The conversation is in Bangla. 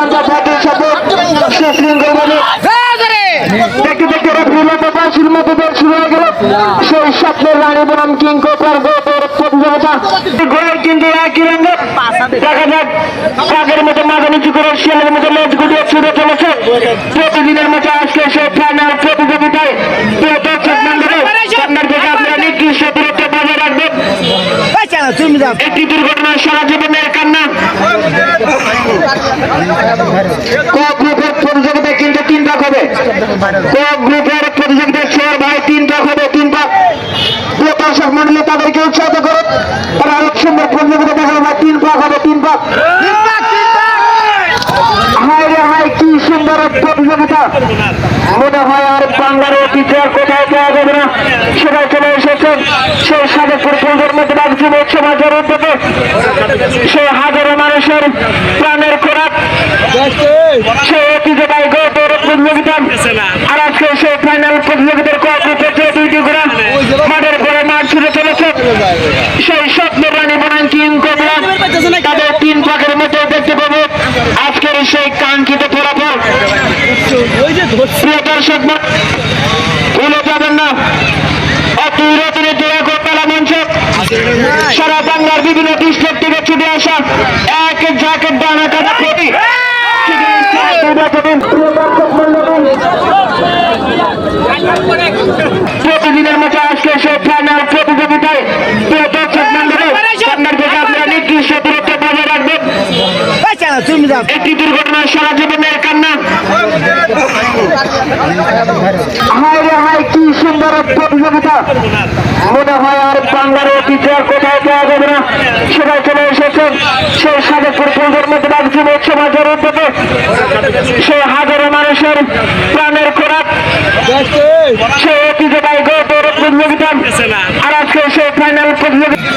জানতা পার্টির সাপোর্ট সুশৃঙ্খলভাবে দেখতে দেখতে রেফারির বাঁশির মতো দৌড় শুরু হয়ে গেল সেই স্বপ্নের রানী বনাম কিং কোবরার গোপের প্রতিযোগিতা গোল কিন্তু একই রঙের দেখা যাক কাকের মতো মাথা নিচু করে শিয়ালের মতো লেজ গুটিয়ে ছুটে চলেছে প্রতিদিনের মতো আজকে সেই ফাইনাল প্রতিযোগিতায় প্রিয় দর্শক মণ্ডলী আপনার থেকে আপনারা নিকৃষ্ট দূরত্ব বজায় রাখবেন একটি দুর্ঘটনার সারা জীবনের কান্না ক গ্রুপের প্রতিযোগিতায় কিন্তু 3 ভাগ হবে ক গ্রুপের প্রতিযোগিতায় 4 ভাই 3 ভাগ হবে 3 ভাগ প্রিয় দর্শক মণ্ডলী তাদেরকে উৎসাহিত করুন তারা আরো সুন্দর প্রতিযোগিতা দেখা হবে 3 ভাগ হবে 3 ভাগ হায় রে হায় কি সুন্দর প্রতিযোগিতা মনে হয় আর বাংলার অতীতে আর কোথাও পাওয়া যাবে না সেটাই চলে এসেছেন সেই সাবেকপুর ফুলদের মধ্যে রাখছি সমাজের উদ্যোগে সেই হাজারো মানুষের প্রাণের খোরাক সেই ঐতিহ্যবাহী গৌতর প্রতিযোগিতা আর আজকে সেই ফাইনাল প্রতিযোগিতার কয়েকটি 2টি ঘোড়া মাঠের পরে মাঠ ছুটে চলেছে সেই স্বপ্নের রানী বনাম কিং কোবরা তাদের 3 ভাগের মধ্যে দেখতে পাবো আজকের সেই কাঙ্ক্ষিত ফলাফল প্রিয় দর্শক ভুলে যাবেন না সারা বাংলার বিভিন্ন ডিস্ট্রিক্ট থেকে ছুটে আসা এক ঝাঁকের ডানা কাটা প্রতি প্রতিদিনের মতো আজকে সেই ফাইনাল প্রতিযোগিতায় প্রিয় দর্শক মণ্ডলী আপনার থেকে আপনারা নিকৃষ্ট দূরত্ব বজায় রাখবেন একটি দুর্ঘটনার সারা জীবনের কান্না হায় রে হায় কি সুন্দর প্রতিযোগিতা মনে হয় আর বাংলার অতীতে আর কোথাও পাওয়া যাবে না সেটাই চলে এসেছেন সেই সাবেকপুর ফুলদের মধ্যে রাখছি সমাজের উদ্যোগে সেই হাজারো মানুষের প্রাণের খোরাক সেই ঐতিহ্যবাহী গৌতর প্রতিযোগিতা আর আজকে সেই ফাইনাল প্রতিযোগিতা